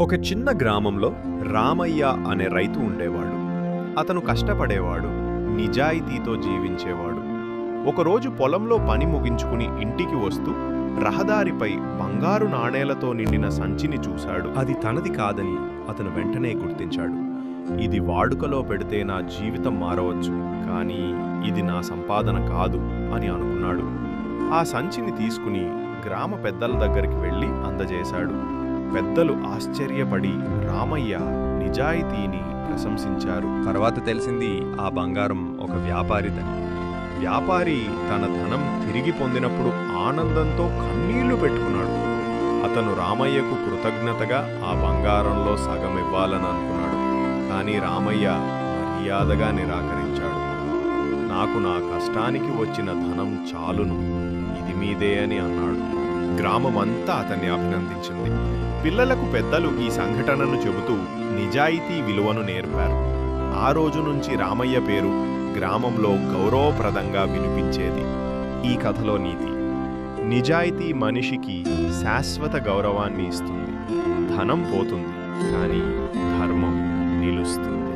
ఒక చిన్న గ్రామంలో రామయ్య అనే రైతు ఉండేవాడు. అతను కష్టపడేవాడు, నిజాయితీతో జీవించేవాడు. ఒకరోజు పొలంలో పని ముగించుకుని ఇంటికి వస్తూ రహదారిపై బంగారు నాణేలతో నిండిన సంచిని చూశాడు. అది తనది కాదని అతను వెంటనే గుర్తించాడు. ఇది వాడుకలో పెడితే నా జీవితం మారవచ్చు, కానీ ఇది నా సంపాదన కాదు అని అనుకున్నాడు. ఆ సంచిని తీసుకుని గ్రామ పెద్దల దగ్గరికి వెళ్ళి అందజేశాడు. పెద్దలు ఆశ్చర్యపడి రామయ్య నిజాయితీని ప్రశంసించారు. తర్వాత తెలిసింది ఆ బంగారం ఒక వ్యాపారిదని. వ్యాపారి తన ధనం తిరిగి పొందినప్పుడు ఆనందంతో కన్నీళ్లు పెట్టుకున్నాడు. అతను రామయ్యకు కృతజ్ఞతగా ఆ బంగారంలో సగం ఇవ్వాలని అనుకున్నాడు. కానీ రామయ్య మర్యాదగా నిరాకరించాడు. నాకు నా కష్టానికి వచ్చిన ధనం చాలును, ఇది మీదే అని అన్నాడు. గ్రామమంతా అతన్ని అభినందించింది. పిల్లలకు పెద్దలు ఈ సంఘటనను చెబుతూ నిజాయితీ విలువను నేర్పారు. ఆ రోజు నుంచి రామయ్య పేరు గ్రామంలో గౌరవప్రదంగా వినిపించేది. ఈ కథలో నీతి: నిజాయితీ మనిషికి శాశ్వత గౌరవాన్ని ఇస్తుంది. ధనం పోతుంది, కానీ ధర్మం నిలుస్తుంది.